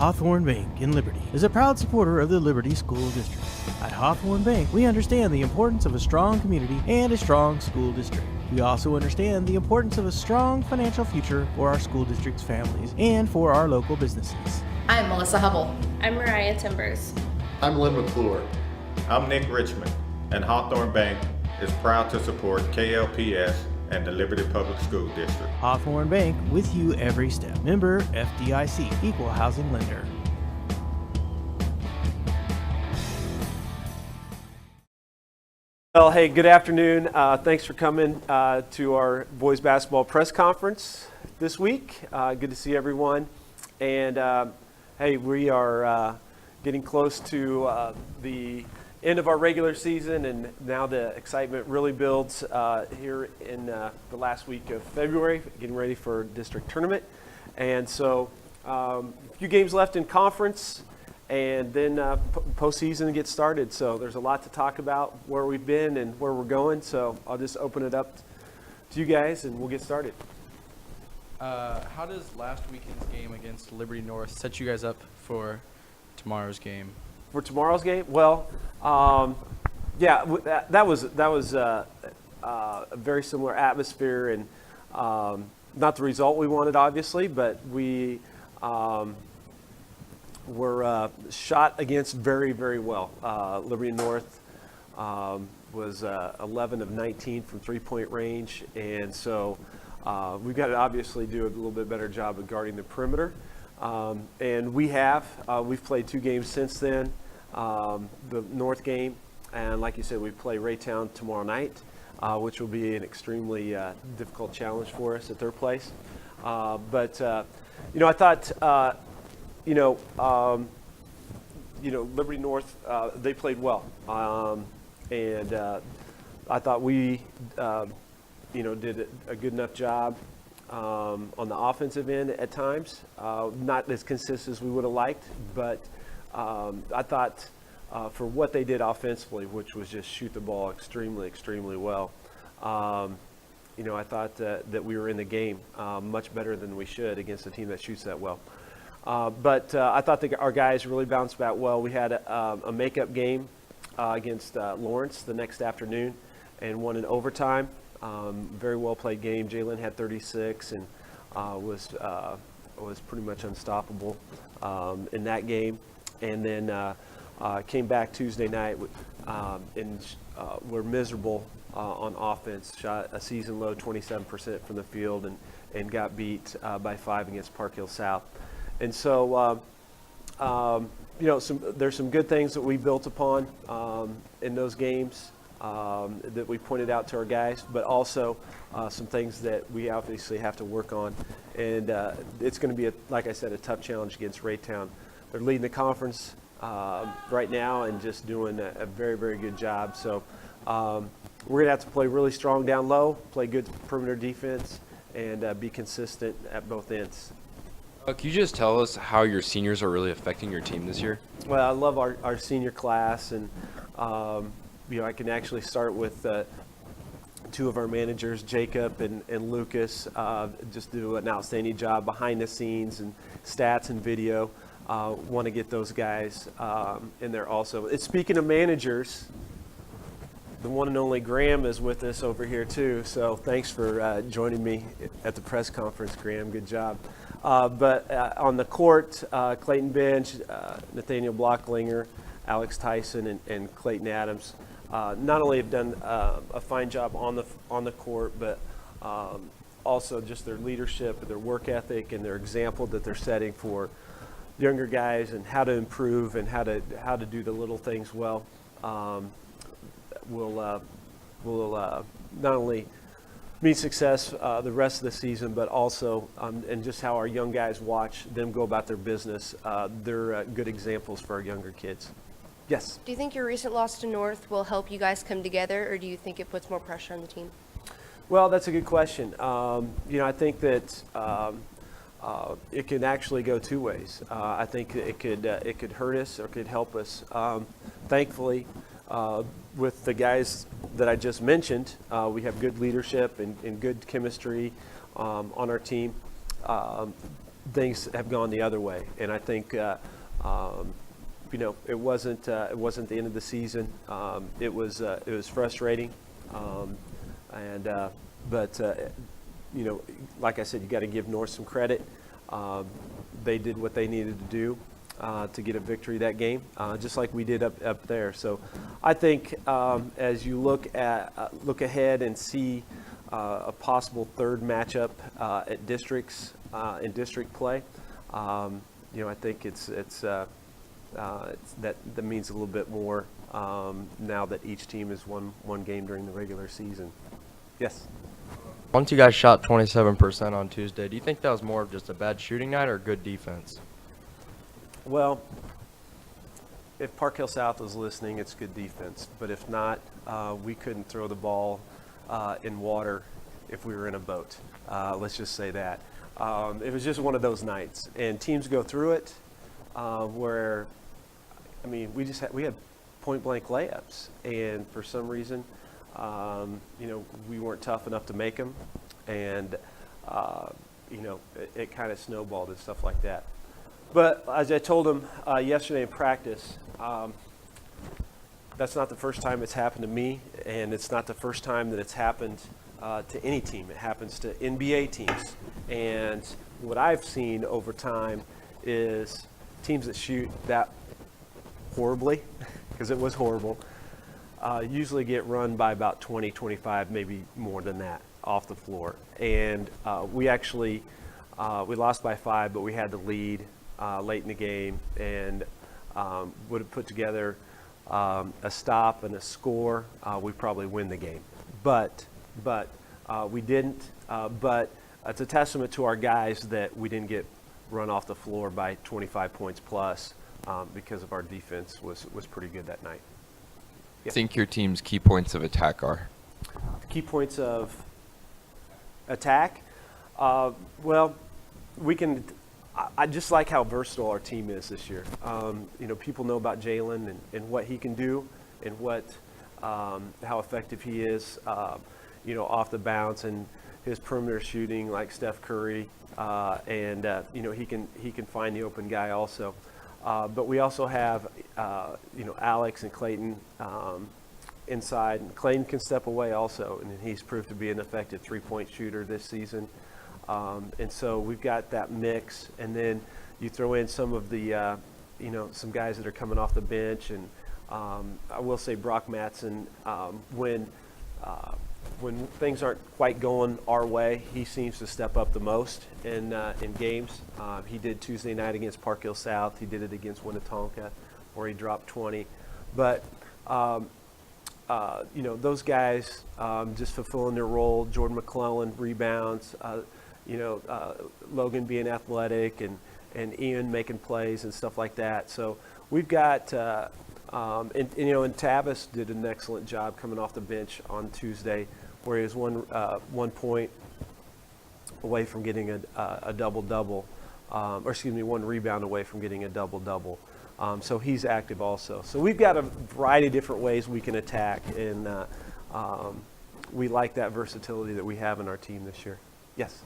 Hawthorne Bank in Liberty is a proud supporter of the Liberty School District. At Hawthorne Bank, we understand the importance of a strong community and a strong school district. We also understand the importance of a strong financial future for our school district's families and for our local businesses. I'm Melissa Hubble. I'm Mariah Timbers. I'm Lynn McClure. I'm Nick Richmond, and Hawthorne Bank is proud to support KLPS and the Liberty Public School District. Hawthorne Bank, with you every step. Member FDIC, Equal Housing Lender. Well, hey, good afternoon. Thanks for coming to our boys basketball press conference this week. Good to see everyone. And hey, we are getting close to the end of our regular season, and now the excitement really builds here in the last week of February, getting ready for district tournament. And so a few games left in conference, and then postseason gets started. So there's a lot to talk about, where we've been and where we're going. So I'll just open it up to you guys, and we'll get started. How does last weekend's game against Liberty North set you guys up for tomorrow's game? For tomorrow's game? Well, yeah, that was a very similar atmosphere, and not the result we wanted, obviously, but we were shot against very, very well. Liberty North was 11 of 19 from three-point range, and so we've got to obviously do a little bit better job of guarding the perimeter. And we've played two games since then. The North game, and like you said, we play Raytown tomorrow night, which will be an extremely difficult challenge for us at their place. But I thought, Liberty North, they played well, and I thought we, did a good enough job on the offensive end at times. Not as consistent as we would have liked, but I thought for what they did offensively, which was just shoot the ball extremely, extremely well, I thought that we were in the game much better than we should against a team that shoots that well. But I thought our guys really bounced back well. We had a makeup game against Lawrence the next afternoon and won in overtime. Very well played game. Jalen had 36 and was pretty much unstoppable in that game. And then came back Tuesday night and were miserable on offense. Shot a season low 27% from the field and got beat by 5 against Park Hill South. And so, there's some good things that we built upon in those games that we pointed out to our guys, but also some things that we obviously have to work on. And it's going to be, like I said, a tough challenge against Raytown. They're leading the conference right now and just doing a very, very good job. So we're going to have to play really strong down low, play good perimeter defense, and be consistent at both ends. Can you just tell us how your seniors are really affecting your team this year? Well, I love our senior class, and I can actually start with two of our managers, Jacob and Lucas, just do an outstanding job behind the scenes and stats and video. Want to get those guys in there also. And speaking of managers, the one and only Graham is with us over here too. So thanks for joining me at the press conference, Graham. Good job. But on the court, Clayton Bench, Nathaniel Blocklinger, Alex Tyson, and Clayton Adams not only have done a fine job on the court, but also just their leadership, their work ethic, and their example that they're setting for younger guys and how to improve and how to do the little things well. Will not only mean success the rest of the season, but also and just how our young guys watch them go about their business. They're good examples for our younger kids. Yes? Do you think your recent loss to North will help you guys come together, or do you think it puts more pressure on the team? Well, that's a good question. I think that it can actually go two ways. I think it could hurt us or could help us. Thankfully, with the guys that I just mentioned, we have good leadership and good chemistry on our team. things have gone the other way. And I think, it wasn't the end of the season. It was frustrating. But like I said, you got to give North some credit. They did what they needed to do to get a victory that game, just like we did up there. So I think as you look ahead and see a possible third matchup at districts in district play, I think that means a little bit more now that each team has won one game during the regular season. Yes. Once you guys shot 27% on Tuesday, do you think that was more of just a bad shooting night or good defense? Well, if Park Hill South was listening, it's good defense. But if not, we couldn't throw the ball in water if we were in a boat. Let's just say that. It was just one of those nights. And teams go through it where, we had point-blank layups. And for some reason, we weren't tough enough to make them. And, it kind of snowballed and stuff like that. But as I told them yesterday in practice, that's not the first time it's happened to me, and it's not the first time that it's happened to any team. It happens to NBA teams. And what I've seen over time is teams that shoot that horribly, because it was horrible, usually get run by about 20, 25, maybe more than that off the floor. And we actually, we lost by 5, but we had the lead late in the game, and would have put together a stop and a score, we probably win the game. But we didn't. But it's a testament to our guys that we didn't get run off the floor by 25 points plus because of our defense was pretty good that night. I think your team's key points of attack are? Key points of attack? Well, we can. I just like how versatile our team is this year. People know about Jalen and what he can do and how effective he is, off the bounce and his perimeter shooting like Steph Curry, and he can find the open guy also. But we also have Alex and Clayton inside, and Clayton can step away also, and he's proved to be an effective three-point shooter this season. And so we've got that mix, and then you throw in some of the, some guys that are coming off the bench, and I will say Brock Matson, when things aren't quite going our way, he seems to step up the most in games. He did Tuesday night against Park Hill South. He did it against Winnetonka, where he dropped 20. But those guys just fulfilling their role. Jordan McClellan rebounds. Logan being athletic and Ian making plays and stuff like that. So we've got, and Tavis did an excellent job coming off the bench on Tuesday, where he was 1 point away from getting a double-double, 1 rebound away from getting a double-double. So he's active also. So we've got a variety of different ways we can attack, and we like that versatility that we have in our team this year. Yes?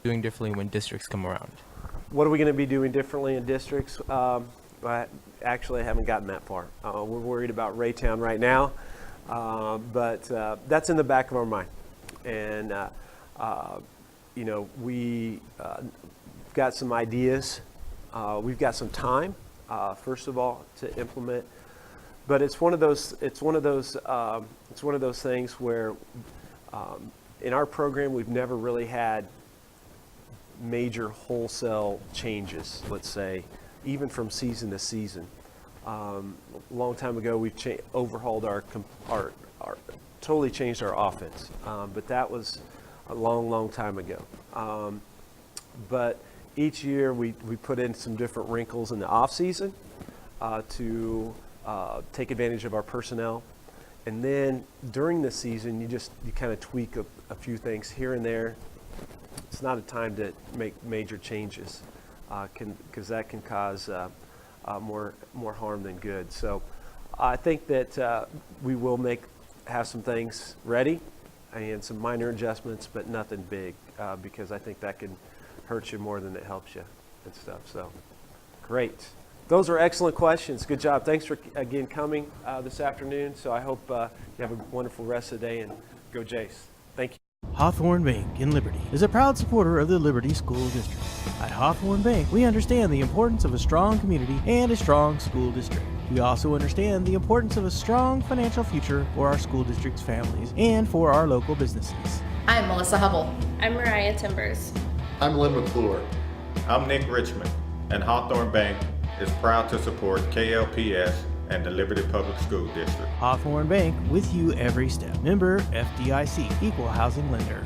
Doing differently when districts come around? What are we going to be doing differently in districts? Actually, I haven't gotten that far. We're worried about Raytown right now, but that's in the back of our mind. And, we got some ideas. We've got some time, first of all, to implement. But it's one of those things where in our program we've never really had major wholesale changes, let's say, even from season to season. A long time ago, we've overhauled totally changed our offense, but that was a long time ago. But each year we put in some different wrinkles in the off season to take advantage of our personnel, and then during the season you kind of tweak a few things here and there. It's not a time to make major changes, because that can cause more harm than good. So I think that we will have some things ready and some minor adjustments, but nothing big, because I think that can hurts you more than it helps you and stuff. So, great. Those are excellent questions. Good job. Thanks for, again, coming this afternoon. So I hope you have a wonderful rest of the day, and go Jays. Thank you. Hawthorne Bank in Liberty is a proud supporter of the Liberty School District. At Hawthorne Bank, we understand the importance of a strong community and a strong school district. We also understand the importance of a strong financial future for our school district's families and for our local businesses. I'm Melissa Hubble. I'm Mariah Timbers. I'm Lynn McClure. I'm Nick Richmond, and Hawthorne Bank is proud to support KLPS and the Liberty Public School District. Hawthorne Bank, with you every step. Member FDIC, Equal Housing Lender.